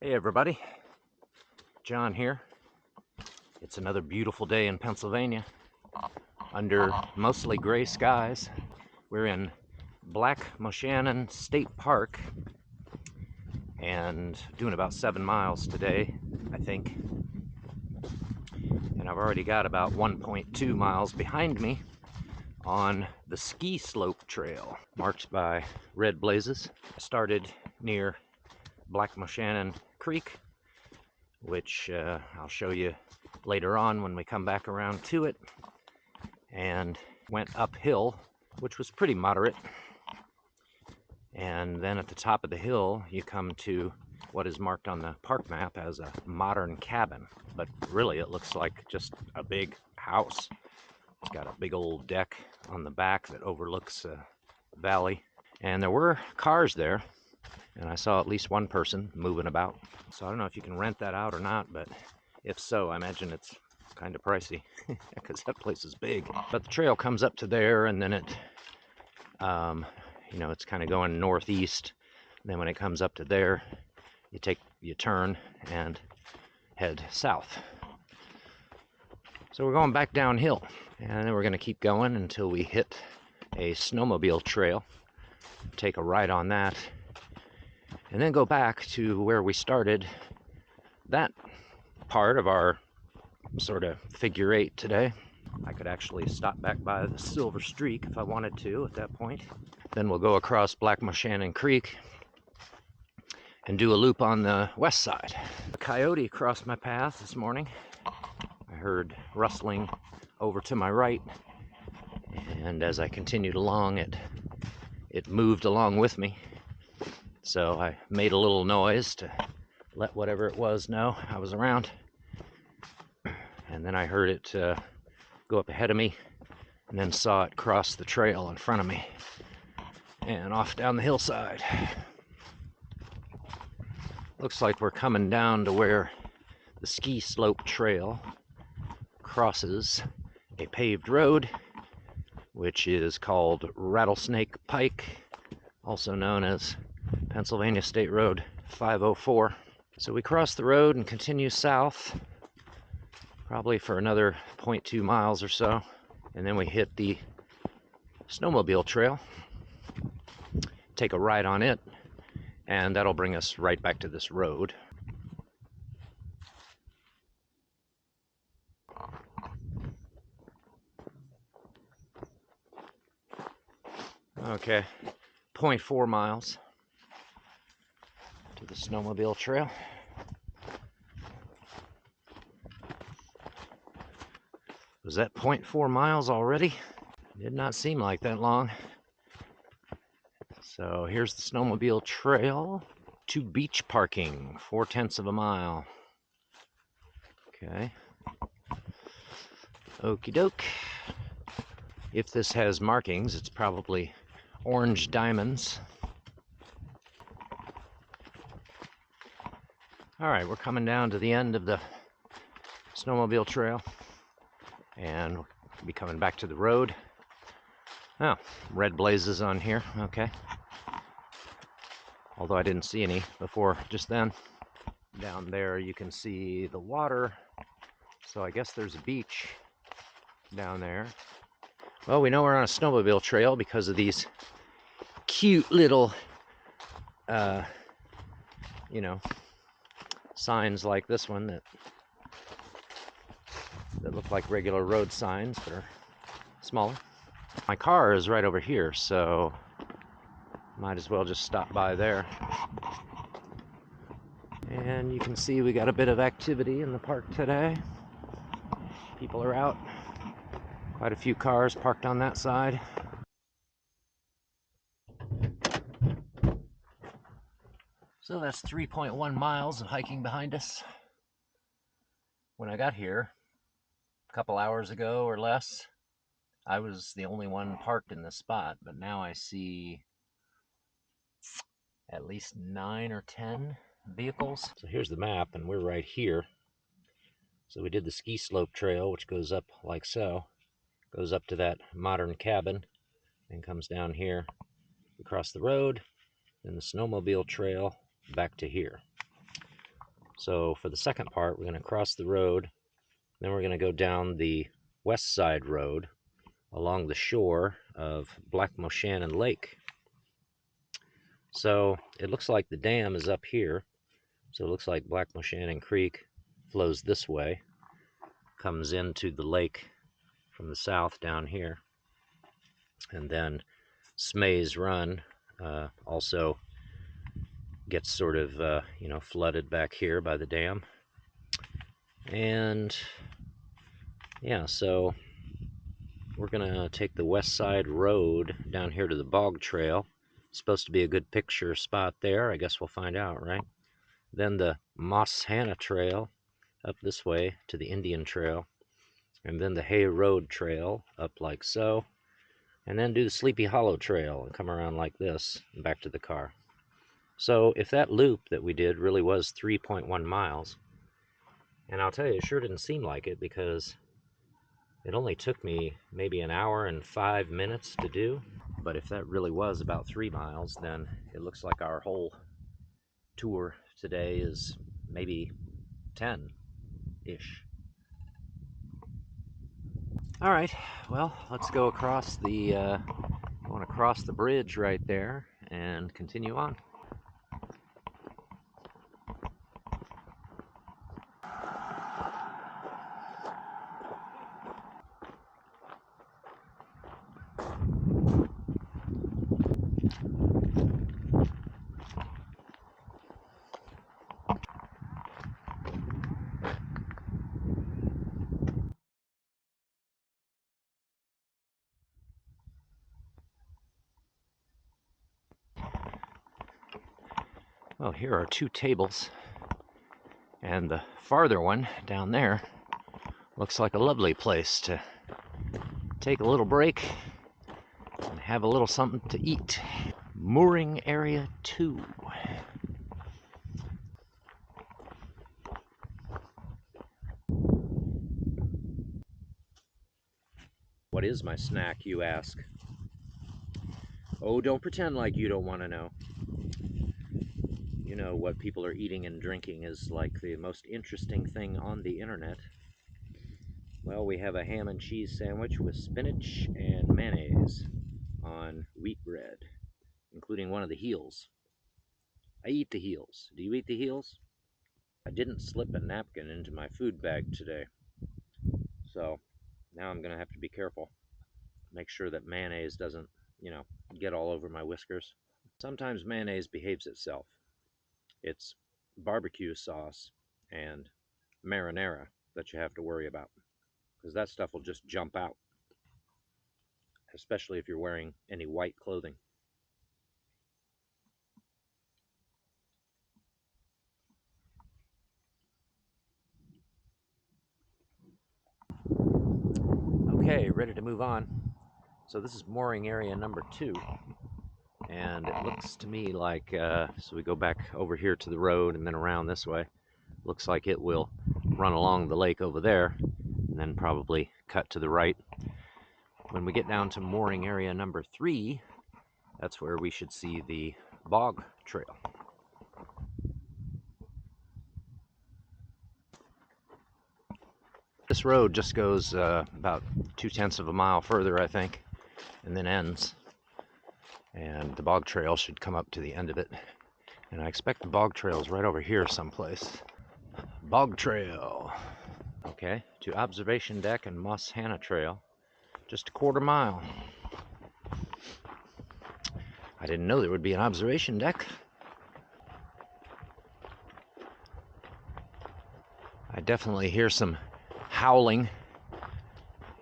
Hey everybody, John here. It's another beautiful day in Pennsylvania under mostly gray skies. We're in Black Moshannon State Park and doing about 7 miles today, I think. And I've already got about 1.2 miles behind me on the ski slope trail marked by red blazes. I started near Black Moshannon Creek, which I'll show you later on when we come back around to it, and went uphill, which was pretty moderate. And then at the top of the hill you come to what is marked on the park map as a modern cabin, but really it looks like just a big house. It's got a big old deck on the back that overlooks a valley, and there were cars there, and I saw at least one person moving about. So I don't know if you can rent that out or not, but if so, I imagine it's kind of pricey because that place is big. But the trail comes up to there, and then it, it's kind of going northeast. And then when it comes up to there, you turn and head south. So we're going back downhill, and then we're going to keep going until we hit a snowmobile trail, take a ride on that, and then go back to where we started that part of our sort of figure eight today. I could actually stop back by the Silver Streak if I wanted to at that point. Then we'll go across Black Moshannon Creek and do a loop on the west side. A coyote crossed my path this morning. I heard rustling over to my right, and as I continued along, it moved along with me. So I made a little noise to let whatever it was know I was around. And then I heard it go up ahead of me, and then saw it cross the trail in front of me and off down the hillside. Looks like we're coming down to where the ski slope trail crosses a paved road, which is called Rattlesnake Pike, also known as Pennsylvania State Road 504. So we cross the road and continue south, probably for another 0.2 miles or so, and then we hit the snowmobile trail, take a ride on it, and that'll bring us right back to this road. Okay, 0.4 miles to the snowmobile trail. Was that 0.4 miles already? Did not seem like that long. So here's the snowmobile trail to beach parking, 0.4 of a mile. Okay. Okie doke. If this has markings, it's probably orange diamonds. All right, we're coming down to the end of the snowmobile trail, and we'll be coming back to the road. Oh, red blazes on here, okay. Although I didn't see any before just then. Down there you can see the water, so I guess there's a beach down there. Well, we know we're on a snowmobile trail because of these cute little, signs like this one that look like regular road signs but are smaller. My car is right over here, so might as well just stop by there. And you can see we got a bit of activity in the park today. People are out. Quite a few cars parked on that side. So that's 3.1 miles of hiking behind us. When I got here a couple hours ago or less, I was the only one parked in this spot, but now I see at least 9 or 10 vehicles. So here's the map, and we're right here. So we did the ski slope trail, which goes up like so, goes up to that modern cabin, and comes down here. We cross the road, then the snowmobile trail back to here. So for the second part, we're going to cross the road, then we're going to go down the west side road along the shore of Black Moshannon Lake. So it looks like the dam is up here. So it looks like Black Moshannon Creek flows this way, comes into the lake from the south down here, and then Smay's Run also gets sort of flooded back here by the dam. And yeah, so we're gonna take the west side road down here to the Bog Trail. It's supposed to be a good picture spot there. I guess we'll find out, right? Then the Moshannon Trail up this way to the Indian Trail, and then the Hay Road Trail up like so, and then do the Sleepy Hollow Trail and come around like this and back to the car. So if that loop that we did really was 3.1 miles, and I'll tell you, it sure didn't seem like it because it only took me maybe an hour and 5 minutes to do. But if that really was about 3 miles, then it looks like our whole tour today is maybe 10-ish. All right, well, let's go across the, I want to cross the bridge right there and continue on. Well, here are two tables, and the farther one down there looks like a lovely place to take a little break and have a little something to eat. Mooring Area 2. What is my snack, you ask? Oh, don't pretend like you don't want to know. You know, what people are eating and drinking is like the most interesting thing on the internet. Well, we have a ham and cheese sandwich with spinach and mayonnaise on wheat bread, including one of the heels. I eat the heels. Do you eat the heels? I didn't slip a napkin into my food bag today, so now I'm gonna have to be careful. Make sure that mayonnaise doesn't, get all over my whiskers. Sometimes mayonnaise behaves itself. It's barbecue sauce and marinara that you have to worry about, because that stuff will just jump out, especially if you're wearing any white clothing. Okay, ready to move on. So this is mooring area number 2, and it looks to me like, so we go back over here to the road and then around this way. Looks like it will run along the lake over there and then probably cut to the right. When we get down to mooring area number 3, that's where we should see the Bog Trail. This road just goes about 2/10 of a mile further, I think, and then ends. And the Bog Trail should come up to the end of it. And I expect the Bog Trail is right over here someplace. Bog Trail. Okay, to Observation Deck and Moshannon Trail. Just a quarter mile. I didn't know there would be an observation deck. I definitely hear some howling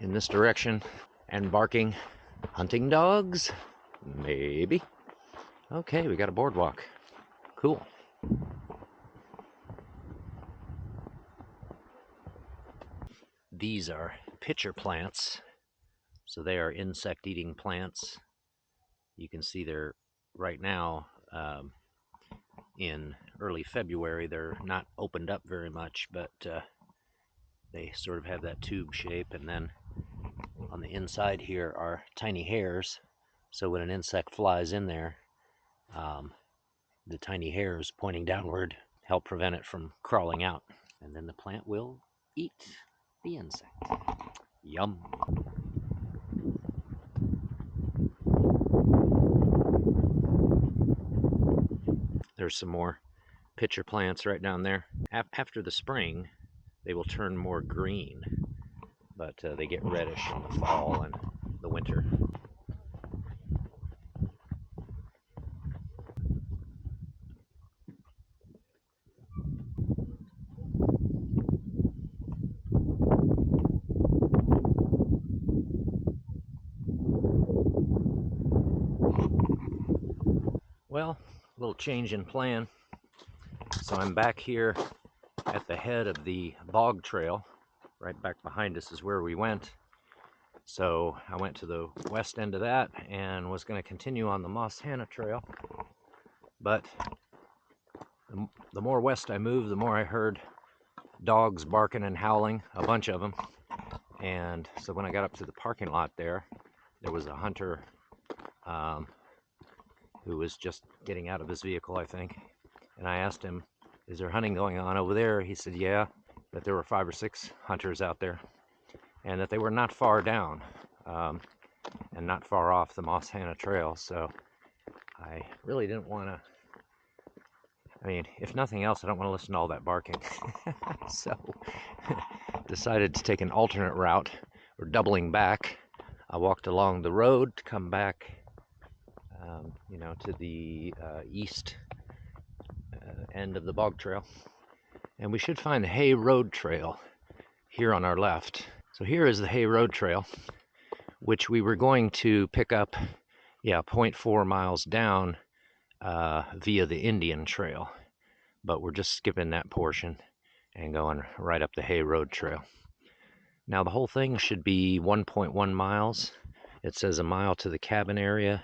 in this direction and barking. Hunting dogs? Maybe. Okay, we got a boardwalk. Cool. These are pitcher plants. So they are insect-eating plants. You can see they're right now in early February. They're not opened up very much, but they sort of have that tube shape, and then on the inside here are tiny hairs. So when an insect flies in there, the tiny hairs pointing downward help prevent it from crawling out. And then the plant will eat the insect. Yum. There's some more pitcher plants right down there. After the spring, they will turn more green, but they get reddish in the fall and the winter. Well, a little change in plan. So I'm back here at the head of the Bog Trail. Right back behind us is where we went. So I went to the west end of that and was going to continue on the Moshannon Trail. But the more west I moved, the more I heard dogs barking and howling, a bunch of them. And so when I got up to the parking lot there was a hunter who was just getting out of his vehicle, I think. And I asked him, is there hunting going on over there? He said, yeah, that there were 5 or 6 hunters out there, and that they were not far down and not far off the Moshannon Trail. So I really didn't want to, I mean, if nothing else, I don't want to listen to all that barking. So decided to take an alternate route, or doubling back. I walked along the road to come back, to the east end of the Bog Trail. And we should find the Hay Road Trail here on our left. So here is the Hay Road Trail, which we were going to pick up, 0.4 miles down via the Indian Trail. But we're just skipping that portion and going right up the Hay Road Trail. Now the whole thing should be 1.1 miles. It says a mile to the cabin area,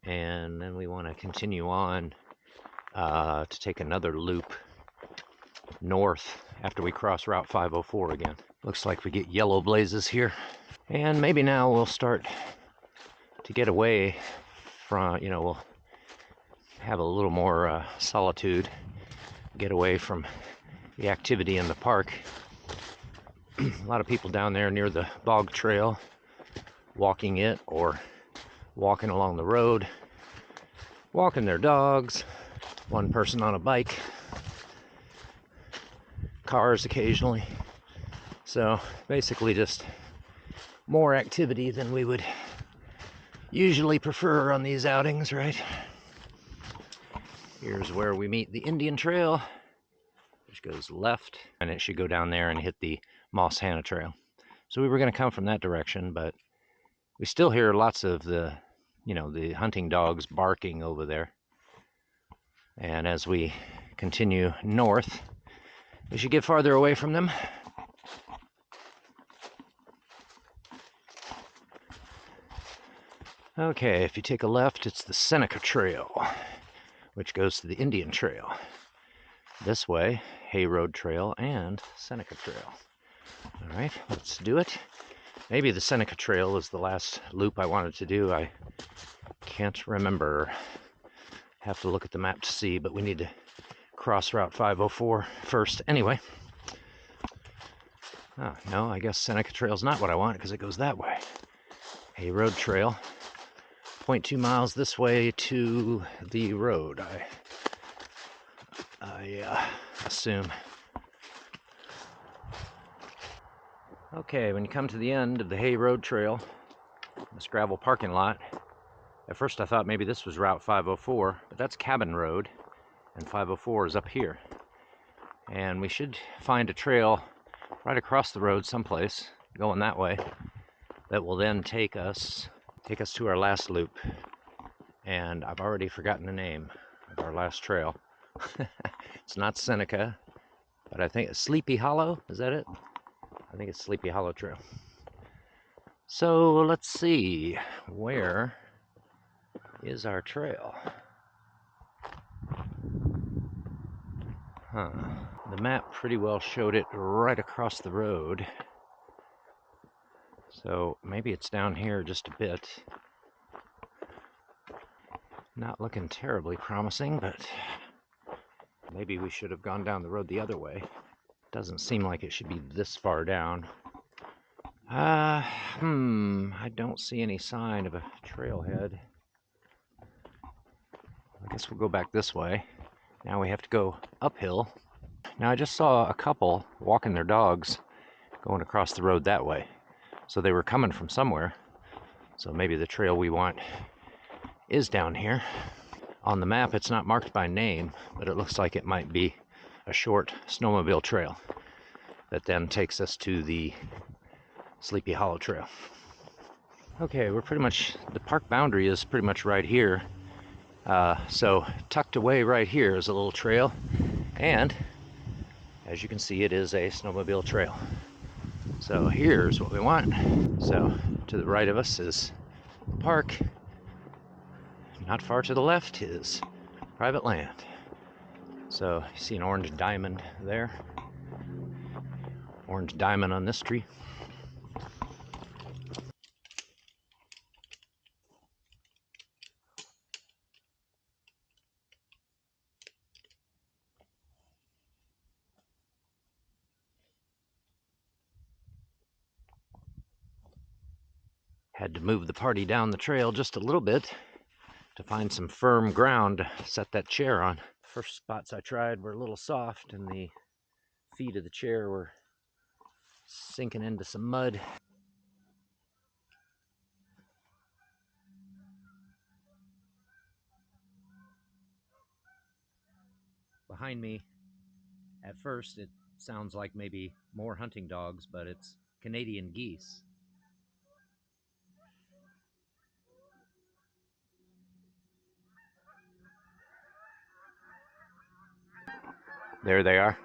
and then we want to continue on to take another loop north after we cross Route 504 again. Looks like we get yellow blazes here. And maybe now we'll start to get away from, we'll have a little more solitude, get away from the activity in the park. A lot of people down there near the Bog Trail, walking it or walking along the road, walking their dogs, one person on a bike, cars occasionally. So basically just more activity than we would usually prefer on these outings, right? Here's where we meet the Indian Trail, which goes left, and it should go down there and hit the Moshannon Trail. So we were going to come from that direction, but we still hear lots of the hunting dogs barking over there. And as we continue north, we should get farther away from them. Okay, if you take a left, it's the Seneca Trail, which goes to the Indian Trail. This way, Hay Road Trail and Seneca Trail. All right, let's do it. Maybe the Seneca Trail is the last loop I wanted to do. I can't remember. Have to look at the map to see, but we need to cross Route 504 first. Anyway. Oh, no, I guess Seneca Trail's not what I want because it goes that way. Hay Road Trail. 0.2 miles this way to the road, I assume. Okay, when you come to the end of the Hay Road Trail, this gravel parking lot, at first I thought maybe this was Route 504, but that's Cabin Road, and 504 is up here. And we should find a trail right across the road someplace, going that way, that will then take us to our last loop. And I've already forgotten the name of our last trail. It's not Seneca, but I think it's Sleepy Hollow. Is that it? I think it's Sleepy Hollow Trail. So let's see, where is our trail? The map pretty well showed it right across the road. So maybe it's down here just a bit. Not looking terribly promising, but Maybe we should have gone down the road the other way. Doesn't seem like it should be this far down. I don't see any sign of a trailhead. I guess we'll go back this way. Now we have to go uphill. Now I just saw a couple walking their dogs going across the road that way. So they were coming from somewhere. So maybe the trail we want is down here. On the map, it's not marked by name, but it looks like it might be a short snowmobile trail that then takes us to the Sleepy Hollow Trail. Okay, we're pretty much, the park boundary is pretty much right here. So tucked away right here is a little trail, and as you can see, it is a snowmobile trail. So here's what we want. So to the right of us is the park. Not far to the left is private land. So you see an orange diamond there. Orange diamond on this tree. Had to move the party down the trail just a little bit to find some firm ground to set that chair on. First spots I tried were a little soft and the feet of the chair were sinking into some mud. Behind me, at first it sounds like maybe more hunting dogs, but it's Canadian geese. There they are.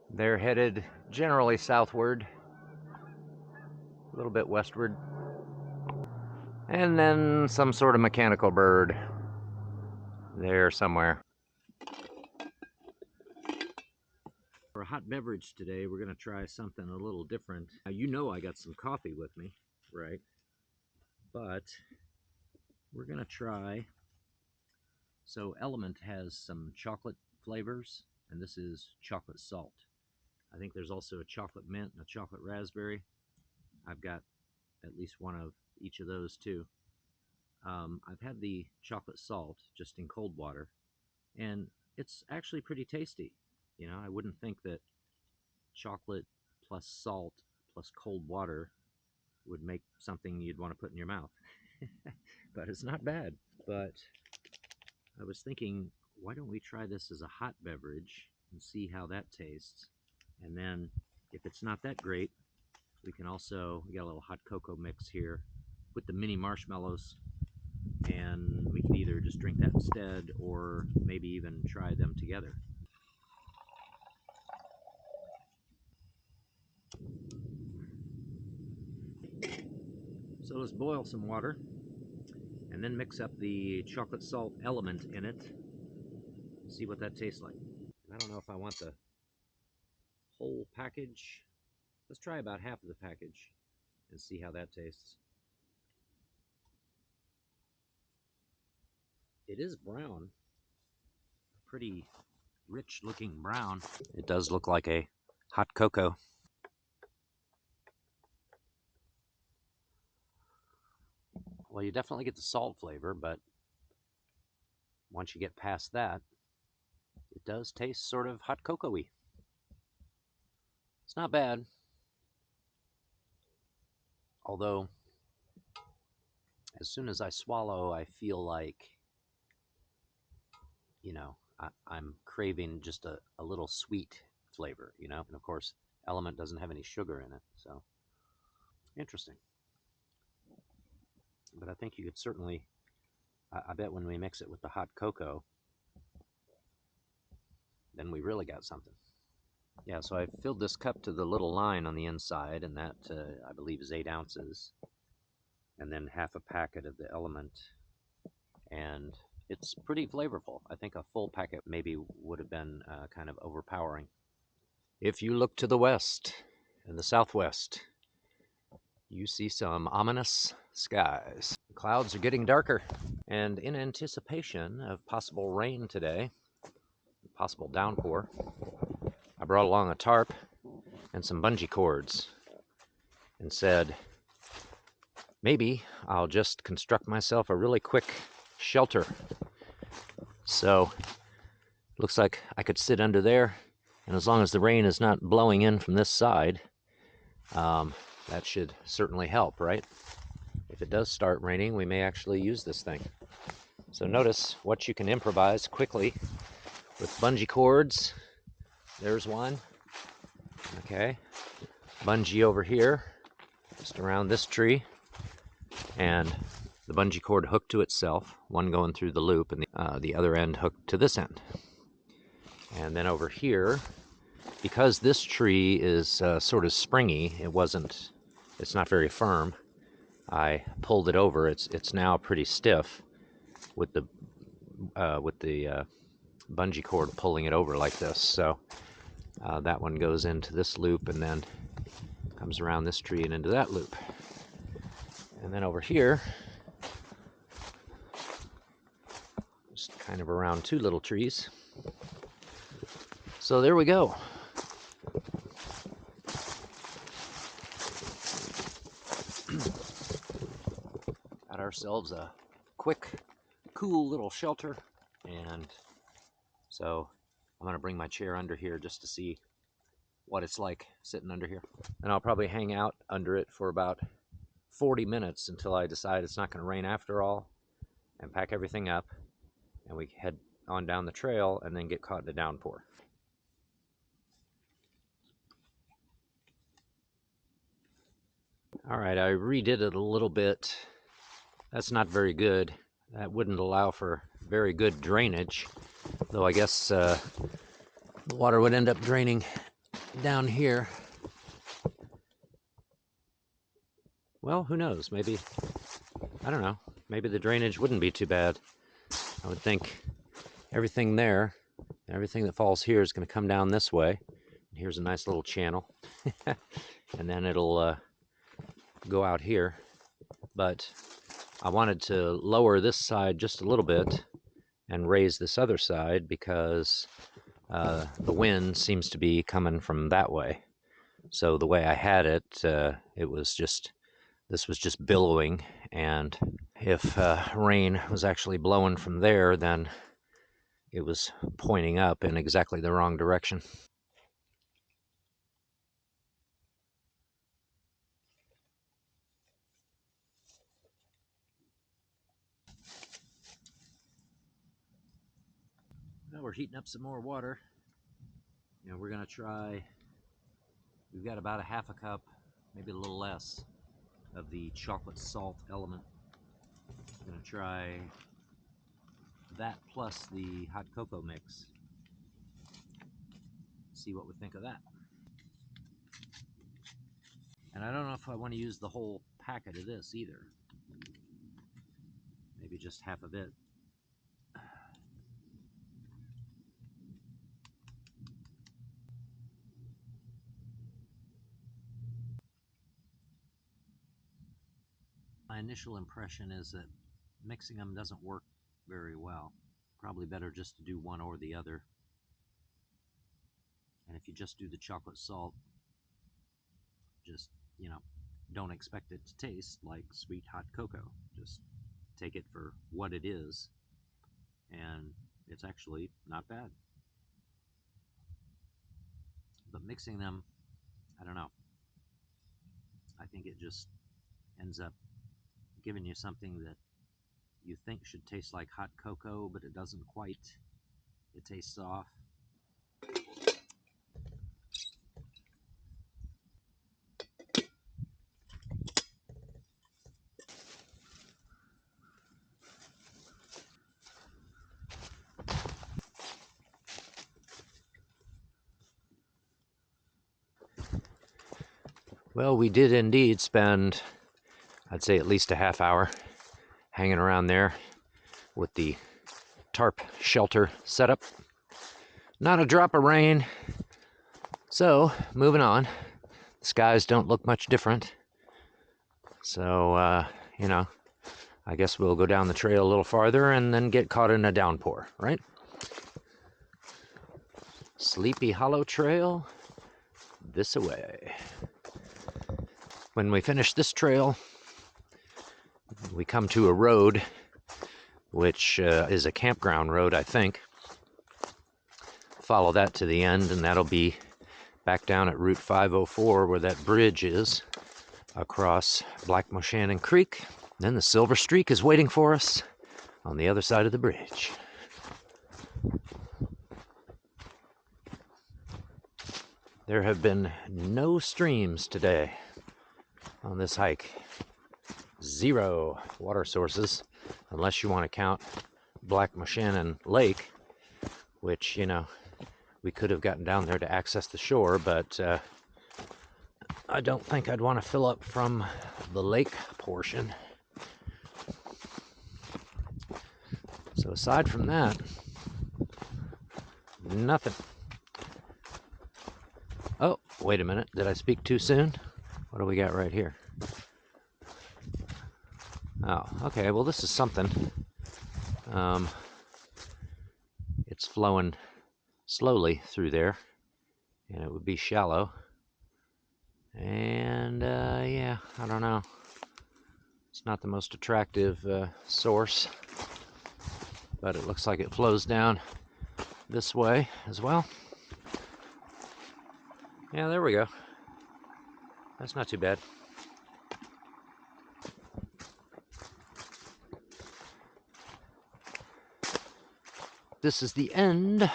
They're headed generally southward, a little bit westward. And then some sort of mechanical bird there somewhere. For a hot beverage today, we're going to try something a little different. Now, you know I got some coffee with me, right? But we're going to try... So Element has some chocolate flavors, and this is chocolate salt. I think there's also a chocolate mint and a chocolate raspberry. I've got at least one of each of those too. I've had the chocolate salt just in cold water, and it's actually pretty tasty. You know, I wouldn't think that chocolate plus salt plus cold water would make something you'd want to put in your mouth. But it's not bad. But I was thinking, why don't we try this as a hot beverage and see how that tastes? And then if it's not that great, we can also, we got a little hot cocoa mix here with the mini marshmallows, and we can either just drink that instead or maybe even try them together. So let's boil some water and then mix up the chocolate salt element in it. See what that tastes like. I don't know if I want the whole package. Let's try about half of the package and see how that tastes. It is brown, pretty rich looking brown. It does look like a hot cocoa. Well, you definitely get the salt flavor, but once you get past that, it does taste sort of hot cocoa-y. It's not bad. Although, as soon as I swallow, I feel like, you know, I'm craving just a little sweet flavor, you know? And of course, Element doesn't have any sugar in it, so interesting. But I think you could certainly, I bet when we mix it with the hot cocoa, then we really got something. Yeah, so I filled this cup to the little line on the inside, and that, I believe, is 8 ounces. And then half a packet of the Element. And it's pretty flavorful. I think a full packet maybe would have been kind of overpowering. If you look to the west and the southwest, you see some ominous skies. The clouds are getting darker, and in anticipation of possible rain today, possible downpour, I brought along a tarp and some bungee cords and said, maybe I'll just construct myself a really quick shelter. So, looks like I could sit under there, and as long as the rain is not blowing in from this side, that should certainly help, right? If it does start raining, we may actually use this thing. So notice what you can improvise quickly with bungee cords. There's one. Okay. Bungee over here, just around this tree, and the bungee cord hooked to itself, one going through the loop and the other end hooked to this end. And then over here, because this tree is sort of springy, it's not very firm, I pulled it over. It's now pretty stiff with the bungee cord pulling it over like this. So that one goes into this loop and then comes around this tree and into that loop. And then over here, just kind of around two little trees. So there we go. Got ourselves a quick, cool little shelter. And so I'm going to bring my chair under here just to see what it's like sitting under here. And I'll probably hang out under it for about 40 minutes until I decide it's not going to rain after all, and pack everything up, and we head on down the trail and then get caught in a downpour. All right, I redid it a little bit. That's not very good. That wouldn't allow for very good drainage, though I guess the water would end up draining down here. Well, who knows? Maybe, I don't know, maybe the drainage wouldn't be too bad. I would think everything there, everything that falls here is going to come down this way. Here's a nice little channel. And then it'll go out here. But I wanted to lower this side just a little bit and raise this other side because the wind seems to be coming from that way. So the way I had it, this was just billowing, and if rain was actually blowing from there, then it was pointing up in exactly the wrong direction. Well, we're heating up some more water. We're going to try, we've got about a half a cup, maybe a little less, of the chocolate salt element. I'm going to try that plus the hot cocoa mix. See what we think of that. And I don't know if I want to use the whole packet of this either. Maybe just half of it. My initial impression is that mixing them doesn't work very well. Probably better just to do one or the other. And if you just do the chocolate salt, just, don't expect it to taste like sweet hot cocoa. Just take it for what it is, and it's actually not bad. But mixing them, I don't know. I think it just ends up giving you something that you think should taste like hot cocoa, but it doesn't quite. It tastes off. Well, we did indeed spend, I'd say, at least a half hour hanging around there with the tarp shelter setup. Not a drop of rain, So, moving on. The skies don't look much different. So, you know, I guess we'll go down the trail a little farther and then get caught in a downpour, right? Sleepy Hollow Trail, this away. When we finish this trail, we come to a road, which is a campground road, I think. Follow that to the end, and that'll be back down at Route 504 where that bridge is across Black Moshannon Creek. Then the Silver Streak is waiting for us on the other side of the bridge. There have been no streams today on this hike. 0 water sources, unless you want to count Black Moshannon Lake, which, you know, we could have gotten down there to access the shore, but I don't think I'd want to fill up from the lake portion. So aside from that, nothing. Oh, wait a minute. Did I speak too soon? What do we got right here? Oh, okay. Well, this is something. It's flowing slowly through there, and it would be shallow. And, yeah, I don't know. It's not the most attractive source, but it looks like it flows down this way as well. Yeah, there we go. That's not too bad. This is the end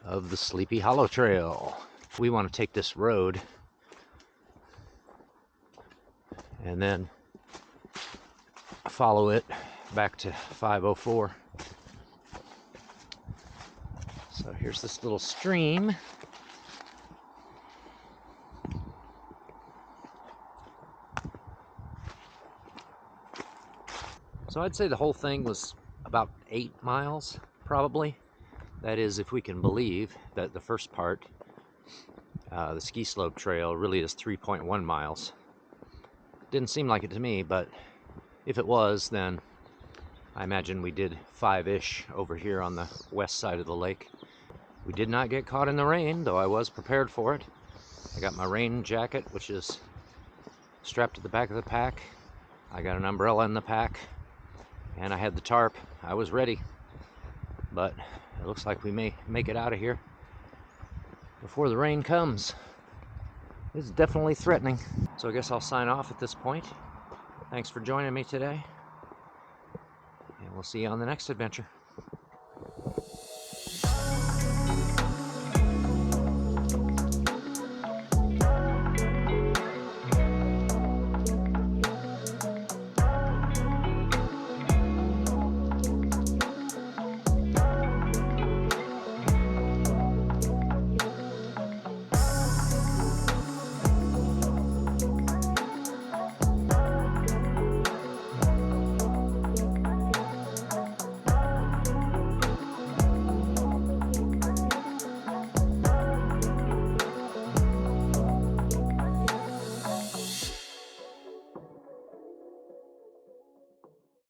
of the Sleepy Hollow Trail. We want to take this road and then follow it back to 504. So here's this little stream. So I'd say the whole thing was about 8 miles, probably. That is, if we can believe that the first part, the ski slope trail, really is 3.1 miles. Didn't seem like it to me, but if it was, then I imagine we did 5-ish over here on the west side of the lake. We did not get caught in the rain, though I was prepared for it. I got my rain jacket, which is strapped to the back of the pack. I got an umbrella in the pack, and I had the tarp. I was ready, but it looks like we may make it out of here before the rain comes. It's definitely threatening. So I guess I'll sign off at this point. Thanks for joining me today, and we'll see you on the next adventure.